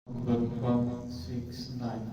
number 169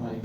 5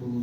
2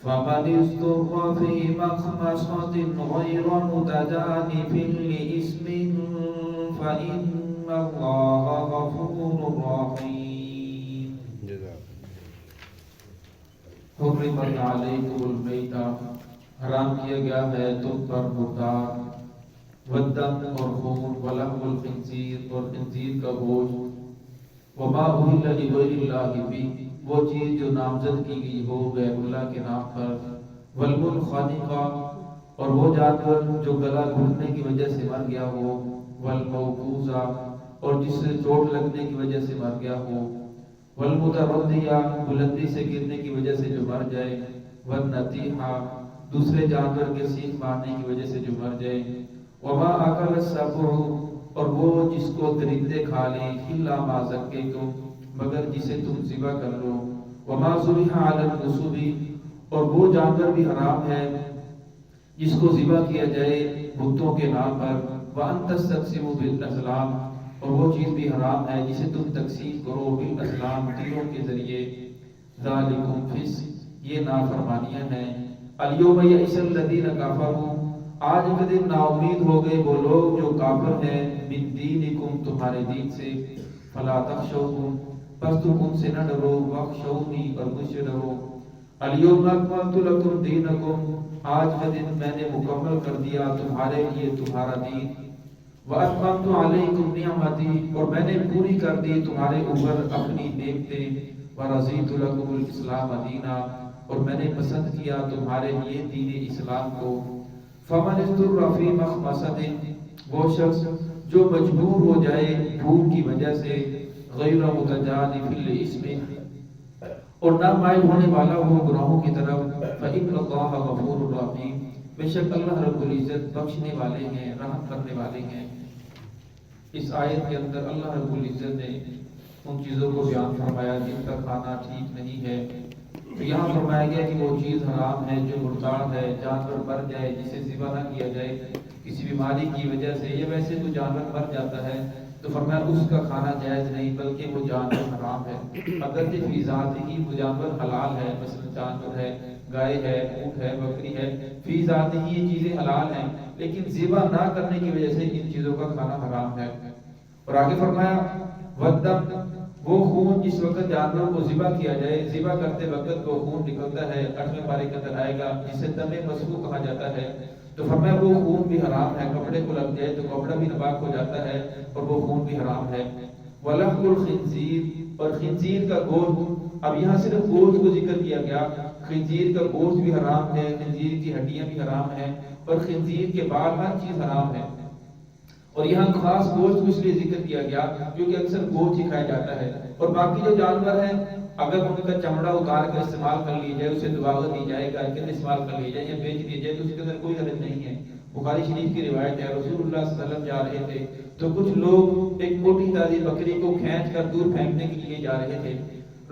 فمن اضطر في مخمصة غير متجانف لإثم فإن الله غفور رحيم. حرمت علیکم المیتہ، حرام کیا گیا ہے تم پر مردار، والدم اور خون، ولحم الخنزیر اور خنزیر کا گوشت، وما اہل لغیر اللہ بھی، وہ چیز جو نامزد کی گئی ہو غیر اللہ کے نام پر، والمنخنقہ اور وہ جانور جو گلا گھٹنے کی وجہ سے مر گیا ہو، والموقوذہ اور جس سے چوٹ لگنے کی وجہ سے مر گیا ہو، والمتردیہ بلندی سے گرنے کی وجہ سے جو مر جائے، والنطیحہ دوسرے جانور کے سینگ مارنے کی وجہ سے جو مر جائے، وما اکل السبع اور وہ جس کو درندے کھا لیں، الا ما ذکیتم مگر جسے تم ذبح کر لو، وما ذبح علی النصب اور وہ جانور بھی حرام ہے جس کو ذبح کیا جائے بتوں کے نام پر، وان تستقسموا بالازلام اور وہ چیز بھی حرام ہے جسے تم تقسیم کرو بالازلام تیروں کے ذریعے، ذالکم فسق یہ نافرمانیاں ہیں، الیوم یئس الذین کفروا آج کے دن نا امید ہو گئے وہ لوگ جو کافر ہیں، من دینکم تمہارے دین سے، فلا تخشوہم پس تم ان سے نہ ڈرو، واخشونی اور مجھ سے ڈرو، الیوم اکملت لکم دینکم آج کا دن میں نے مکمل کر دیا تمہارے لیے تمہارا دین، واتممت علیکم نعمتی اور میں نے پوری کر دی تمہارے اوپر اپنی نعمتیں، ورضیت لکم الاسلام دینا اور میں نے پسند کیا تمہارے لیے دین اسلام کو، فمن اضطر فی مخمصۃ وہ شخص جو مجبور ہو جائے بھوک کی وجہ سے، غیر متجانف لإثم اور نہ مائل ہونے والا ہو گناہوں کی طرف، فإن اللہ غفور رحیم بے شک اللہ رب العزت بخشنے والے ہیں، رحم کرنے والے ہیں۔ اس آیت کے اندر اللہ رب العزت نے ان چیزوں کو بیان فرمایا جن کا کھانا ٹھیک نہیں ہے، تو یہاں فرمایا گیا کہ وہ چیز حرام ہے جو مرتاد ہے، جانور مر جائے جسے ذبح نہ کیا جائے کسی بیماری کی وجہ سے، یا ویسے تو جانور مر جاتا ہے تو فرمایا اس کا کھانا جائز نہیں بلکہ وہ جانور حرام ہے، اگرچہ فی ذات ہی وہ جانور حلال ہے، مثلا جانور ہے، گائے ہے، اونٹ ہے، بکری ہے، فی ذات ہی یہ چیزیں حلال ہیں، لیکن ذبح نہ کرنے کی وجہ سے ان چیزوں کا کھانا حرام ہے۔ اور آگے فرمایا والدم وہ خون جس وقت جانور کو ذبح کیا جائے، ذبح کرتے وقت وہ خون نکلتا ہے، 8ویں پارے کے اندر آئے گا جسے دم مسفوح کہا جاتا ہے، تو فرمایا وہ خون بھی حرام ہے، کپڑے کو لگ جائے تو کپڑا بھی ناپاک ہو جاتا ہے اور وہ خون بھی حرام ہے۔ ولحم الخنزیر اور خنزیر کا گوشت، اب یہاں صرف گوشت کو ذکر کیا گیا، خنزیر کا گوشت بھی حرام ہے، خنزیر کی ہڈیاں بھی حرام ہیں اور خنزیر کے بال ہر چیز حرام ہے، اور یہاں خاص گوشت کو اس لیے ذکر کیا گیا کیونکہ اکثر گوشت ہی کھایا جاتا ہے، اور باقی جو جانور ہیں اگر ان کا چمڑا اتار کر استعمال کر لی جائے، اسے دباغت دی جائے، گائے کے استعمال کر لی جائے یا بیچ دی جائے تو اس کے اندر کوئی حرج نہیں ہے۔ بخاری شریف کی روایت ہے رسول اللہ صلی اللہ علیہ وسلم جا رہے تھے تو کچھ لوگ ایک موٹی تازی بکری کو کھینچ کر دور پھینکنے کے لیے جا رہے تھے،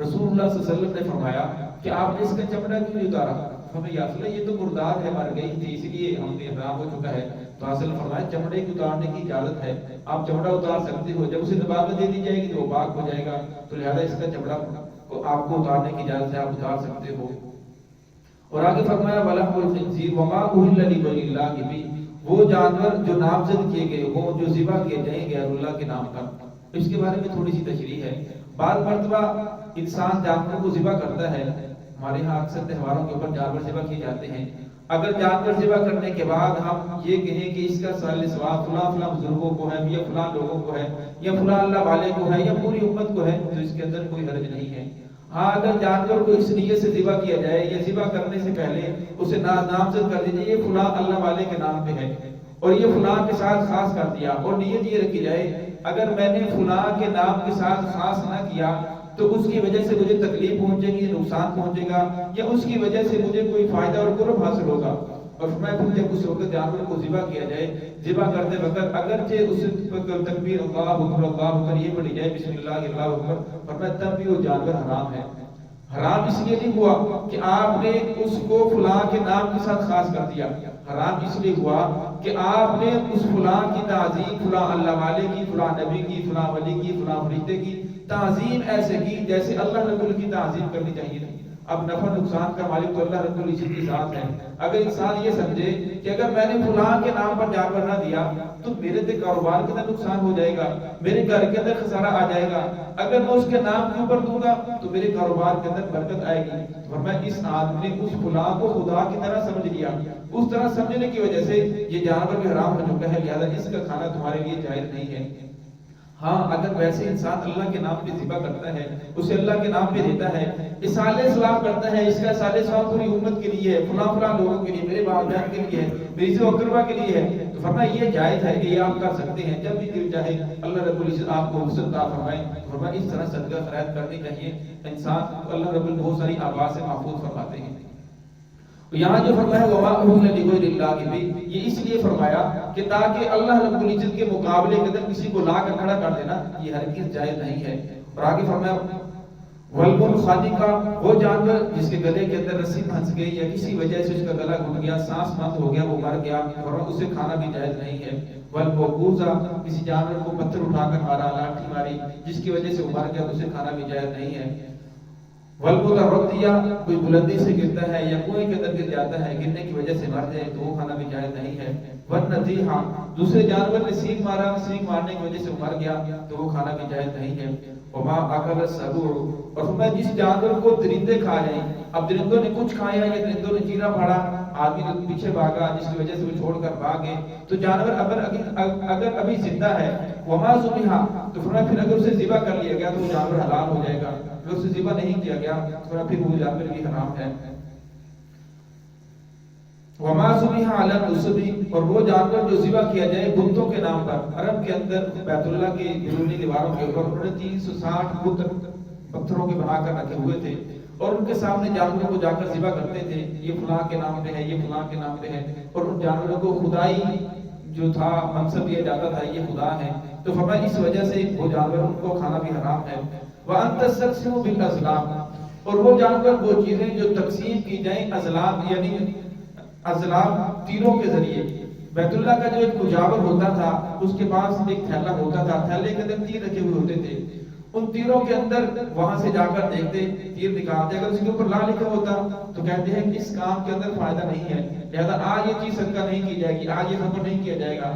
رسول اللہ صلی اللہ علیہ وسلم نے فرمایا کہ آپ نے اس کا چمڑا کیوں نہیں اتارا؟ ہمیں یا رسول اللہ یہ تو مردار ہے، مر گئی تھی اس لیے ہم نے حرام ہو چکا ہے، تو حاصل فرمایا چمڑے کو اتارنے کی اجازت ہے، آپ چمڑا اتار سکتے ہو، جب اسے دباغت دے دی جائے گی تو وہ پاک ہو جائے گا، تو لہذا اس کا چمڑا کو آپ کو اتارنے کی اجازت ہے، آپ اتار سکتے ہو۔ اور آگے فرمایا وَلَحْمُ الْخِنْزِيرِ وَمَا أُهِلَّ لِغَيْرِ اللَّهِ بِهِ وہ جانور جو نامزد کیے گئے ہوں، جو ذبح کیے جائیں غیر اللہ کے نام پر، اس کے بارے میں تھوڑی سی تشریح ہے۔ بعض مرتبہ انسان جانور کو ذبح کرتا ہے، ہمارے ہاں اکثر تہواروں کے اوپر جانور ذبح کیے جاتے ہیں، اگر جانور ذبح کرنے کے بعد ہم یہ کہیں کہ اس کا سال ثواب فلاں فلاں بزرگوں کو ہے یا فلاں لوگوں کو ہے یا فلاں اللہ والے کو ہے یا پوری امت کو ہے تو اس کے اندر کوئی حرج نہیں ہے۔ ہاں اگر جانور کو اس نیت سے ذبح کیا جائے یا ذبح کرنے سے پہلے اسے نامزد کر دیجیے یہ فلاں اللہ والے کے نام پہ ہے اور یہ فلاں کے ساتھ خاص کر دیا، اور نیت یہ رکھی جائے اگر میں نے فلاں کے نام کے ساتھ خاص نہ کیا تو اس کی وجہ سے مجھے تکلیف پہنچے گی، نقصان پہنچے گا، یا اس کی وجہ سے مجھے کوئی فائدہ اور قرب حاصل ہوگا۔ اور میں پھر جب اس وقت جانور کو ذبح کیا جائے، ذبح کرتے وقت اگرچہ اس تکبیر اللہ اکبر یہ پڑھی جائے بسم اللہ اللہ اکبر، اور میں تب بھی وہ جانور حرام ہے۔ حرام اس لیے نہیں ہوا کہ آپ نے اس کو فلاں کے نام کے ساتھ خاص کر دیا، حرام اس لیے ہوا کہ آپ نے اس فلاں کی تعظیم، فلاں اللہ والے کی، فلاں نبی کی، فلاں ولی کی، فلاں فرشتے کی تعظیم ایسے کی جیسے اللہ رب کی تعظیم کرنی چاہیے، اب نفع نقصان کا مالک تو اللہ رب العزت کی ذات ہے. اگر انسان یہ سمجھے کہ اگر میں نے فلاں کے نام پر جانور نہ دیا تو میرے تے کاروبار کے اندر نقصان ہو جائے گا, میرے گھر کے اندر خسارہ آ جائے گا, اگر میں اس کے نام کے اوپر دوں گا تو میرے کاروبار کے اندر برکت آئے گی. فرمایا اس آدمی نے اس فلاں کو خدا کی طرح سمجھ لیا. اس طرح سمجھنے کی وجہ سے یہ جانور بھی حرام ہو چکا ہے, لہذا اس کا کھانا تمہارے لیے جائز نہیں ہے. ہاں اگر ویسے انسان اللہ کے نام پہ ذبح کرتا ہے, اسے اللہ کے نام پہ دیتا ہے, اصالہ ثواب کرتا ہے, اس کا اصالہ ثواب پوری امت کے لیے ہے, فلاں فلاں لوگوں کے لیے, میرے باپ جان کے لیے ہے, میری سے اقربا کے لیے ہے, تو فرمایا یہ جائز ہے کہ یہ آپ کر سکتے ہیں جب بھی دل چاہے. اللہ رب العزت آپ کو وسعت عطا فرمائے. فرمایا اس طرح صدقہ خیرات کرنی چاہیے. انسان اللہ رب العزت بہت ساری آواز سے محفوظ فرماتے ہیں. یہاں جو فرمایا وما اہل لغیر اللہ کی بھی, یہ اس لیے فرمایا کہ تاکہ اللہ رب العزت کے مقابلے کے اندر کسی کو لا کر کھڑا کر دینا یہ ہرگز جائز نہیں ہے. اور آگے فرمایا والمنخنقہ, وہ جانور جس کے گلے کے اندر رسی پھنس گئی یا کسی وجہ سے اس کا گلا گھٹ گیا, سانس بند ہو گیا, وہ مر گیا, اور اسے کھانا بھی جائز نہیں ہے. والموقوذہ, کسی جانور کو پتھر اٹھا کر مارا, لاٹھی ماری, جس کی وجہ سے وہ مر گیا, اسے کھانا بھی جائز نہیں ہے. والمتردیہ, کوئی بلندی سے گرتا ہے یا کنویں کے اندر گر جاتا ہے, گرنے کی وجہ سے مر جائے تو وہ کھانا بھی جائز نہیں ہے. والنطیحہ, دوسرے جانور نے سینگ مارا, سینگ مارنے کی وجہ سے مر گیا تو وہ کھانا بھی جائز نہیں ہے. وما اکل السبع, اور فرمایا جس جانور کو درندے کھا جائیں. اب درندوں نے کچھ کھایا یا درندوں نے چیرا پھاڑا, آدمی نے پیچھے بھاگا جس کی وجہ سے وہ چھوڑ کر بھاگے, تو جانور اگر ابھی زندہ ہے, وما ذبح, تو فرمایا پھر اگر اسے ذبح کر لیا گیا تو وہ جانور حلال ہو جائے گا. اگر اسے ذبح نہیں کیا گیا تو پھر وہ جانور بھی حرام ہے. وما ذبح علی النصب, اور وہ جانور جو ذبح کیا جائے بتوں کے نام پر. عرب کے اندر بیت اللہ کے بیرونی دیواروں کے اوپر انہوں نے 360 بت پتھروں کے بنا کر رکھے ہوئے تھے, اور ان کے سامنے جانوروں کو جا کر ذبح کرتے تھے. یہ فلاں کے نام پہ ہے, یہ فلاں کے نام پہ ہے, اور ان جانوروں کو خدائی جو تھا منصب دیا جاتا تھا, یہ خدا ہے. تو فرمایا اس وجہ سے وہ جانور ان کو کھانا بھی حرام ہے. وَأَن تَسْتَقْسِمُوا بِالْأَزْلَامِ, اور وہ جانور وہ چیزیں جو تقسیم کی جائیں ازلام, یعنی ازلام تیروں کے ذریعے. بیت اللہ کا جو ایک مجاور ہوتا تھا اس کے پاس ایک تھیلا ہوتا تھا, تھیلے کے اندر تیر رکھے ہوئے ہوتے تھے. ان تیروں کے اندر وہاں سے جا کر دیکھتے, تیر نکالتے, اگر اس کے اوپر لا لکھا ہوتا تو کہتے ہیں کہ اس کام کے اندر فائدہ نہیں ہے, لہذا آج یہ چیز صدقہ نہیں کی جائے گی, آج یہ سفر نہیں کیا جائے گا.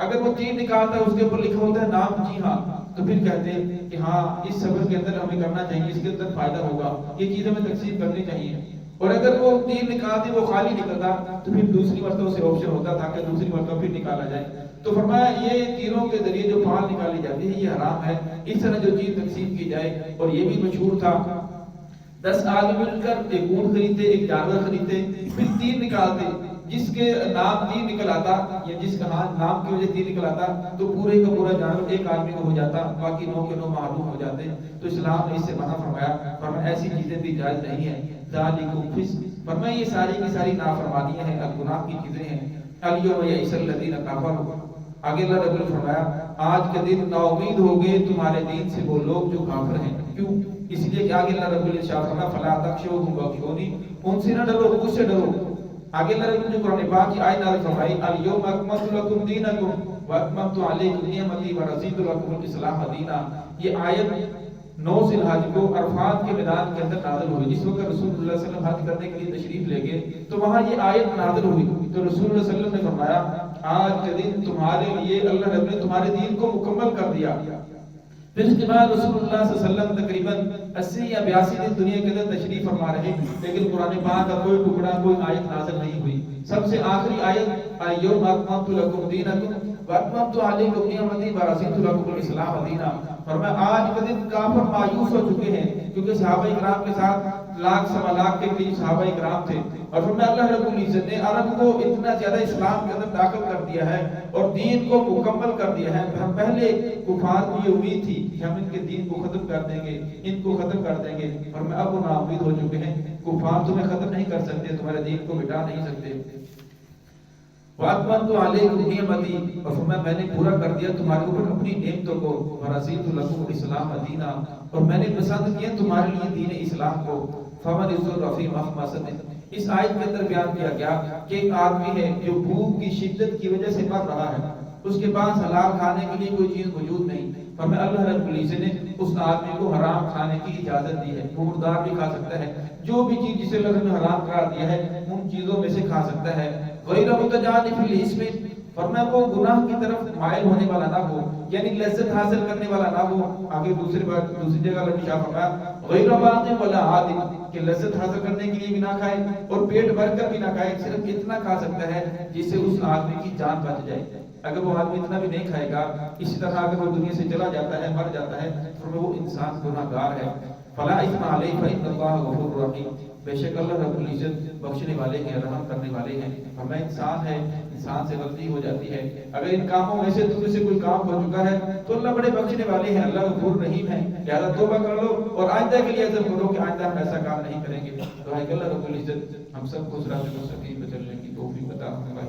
اگر وہ تیر نکالتا ہے اس کے اوپر لکھا ہوتا ہے نام, جی ہاں, تو پھر کہتے ہیں کہ ہاں اس سفر کے اندر ہمیں کرنا چاہیے, اس کے اندر فائدہ ہوگا, یہ چیز ہمیں تقسیم کرنی چاہیے. اور اگر وہ تیر نکالتے وہ خالی نکلتا تو پھر دوسری مرتبہ سے آپشن ہوتا تھا کہ دوسری مرتبہ پھر نکالا جائے. تو فرمایا یہ تیروں کے ذریعے جو پھال نکالی جاتی ہے یہ حرام ہے. اس طرح جو چیز تقسیم کی جائے, اور یہ بھی مشہور تھا 10 آدمی مل کر ایک اونٹ خریدتے, ایک جانور خریدتے, پھر تیر نکالتے, جس کے نام تیر نکل آتا یا جس کا نام کی وجہ تیر نکل آتا تو پورے کا پورا جانور ایک آدمی کو ہو جاتا, باقی 9 کے 9 معلوم ہو جاتے. تو اسلام نے اس سے منع فرمایا, فرمایا ایسی چیزیں بھی جائز نہیں ہیں. ذالکم فسق, فرمایا یہ ساری کی ساری نافرمانیاں ہیں, گناہ کی چیزیں ہیں. الیوم یئس الذین کفروا, آگے اللہ رب نے فرمایا آج کے دن نا امید ہو گئے تمہارے دین سے وہ لوگ جو کافر ہیں. کیوں؟ اس لیے کہ آگے اللہ رب نے ارشاد فرمایا فلا تخشوهم واخشونی, ان سے نہ ڈرو, مجھ سے ڈرو. آگے اللہ رب نے جو قرآن پاک کی آیت نازل فرمائی الیوم اکملت لکم دینکم واتممت علیکم نعمتی ورضیت لکم الاسلام دینا. یہ آیت 9 ذی الحج کو عرفات کے میدان کے اندر نازل ہوئی, جس وقت رسول اللہ صلی اللہ علیہ وسلم حج کرنے کے لیے تشریف لے گئے تو وہاں یہ آیت نازل ہوئی. تو رسول اللہ صلی اللہ علیہ وسلم نے فرمایا آج کے دن تمہارے لیے اللہ رب نے تمہارے دین کو مکمل کر دیا. پھر اس کے بعد رسول اللہ صلی اللہ علیہ وسلم تقریباً 80 یا 82 دن دنیا کے اندر تشریف فرما رہے, لیکن قرآن پاک کا کوئی ٹکڑا, کوئی آیت نازل نہیں ہوئی. سب سے آخری آیت الیوم اکملت لکم دینکم واتممت علیکم نعمتی ورضیت لکم الاسلام دینا. فرمایا آج کے دن کافر مایوس ہو چکے ہیں, کیونکہ صحابہ کرام کے ساتھ 1,00,000 کے قریب صحابہ کرام تھے. اور فرمایا اللہ رب العزت نے عرب کو اتنا زیادہ اسلام کے اندر داخل کر دیا ہے اور دین کو مکمل کر دیا ہے. پہلے کفار کو یہ امید تھی کہ ہم ان کے دین کو ختم کر دیں گے, ان کو ختم کر دیں گے, اور میں اب وہ نا امید ہو چکے ہیں. کفار تمہیں ختم نہیں کر سکتے, تمہارے دین کو مٹا نہیں سکتے. وَأَتْمَمْتُ عَلَيْكُمْ نِعْمَتِي, اور فرمایا میں نے پورا کر دیا تمہارے اوپر اپنی نعمتوں کو. وَرَضِيتُ لَكُمُ الْإِسْلَامَ دِينًا, اور میں نے پسند کیا تمہارے لیے دین اسلام کو. فَمَنِ اضْطُرَّ فِي مَخْمَصَةٍ, اس آیت کے اندر بیان کیا گیا کہ ایک آدمی ہے جو بھوک کی شدت کی وجہ سے مر رہا ہے, اس کے پاس حلال کھانے کے لیے کوئی چیز موجود نہیں. فرمایا اللہ رب العزت نے اس آدمی کو حرام کھانے کی اجازت دی ہے، مردار بھی کھا سکتا ہے، جو بھی چیز جسے اللہ نے حرام قرار دیا ہے ان چیزوں میں سے کھا سکتا ہے، غیر متجانف للاسم، فرمایا وہ گناہ کی طرف مائل ہونے والا نہ ہو، یعنی لذت حاصل کرنے والا نہ ہو۔ آگے دوسری جگہ اللہ نے شاہ فرمایا غیر باغ ولا عادل، کہ لذت حاصل کرنے کے لیے بھی نہ کھائے اور پیٹ بھر کر بھی نہ کھائے، صرف اتنا کھا سکتا ہے جس سے اس آدمی کی جان بچ جائے۔ اگر وہ آدمی اتنا بھی نہیں کھائے گا، اسی طرح اگر وہ دنیا سے چلا جاتا ہے، مر جاتا ہے، تو وہ انسان گناہ گار ہے۔ فلا اثم علیہ فإن اللہ غفور رحیم، بے شک اللہ رب العزت بخشنے والے ہیں، رحم کرنے والے ہیں۔ ہمیں انسان ہے، انسان سے غلطی ہو جاتی ہے، اگر ان کاموں میں سے تم سے کوئی کام ہو چکا ہے تو اللہ بڑے بخشنے والے ہیں، اللہ غفور رحیم ہے، لہذا توبہ کر لو اور آئندہ کے لیے عزم کرو کہ آئندہ ہم ایسا کام نہیں کریں گے۔ تو ہے کہ اللہ رب العزت ہم سب کو صراط مستقیم پر چلنے کی توفیق عطا فرمائے۔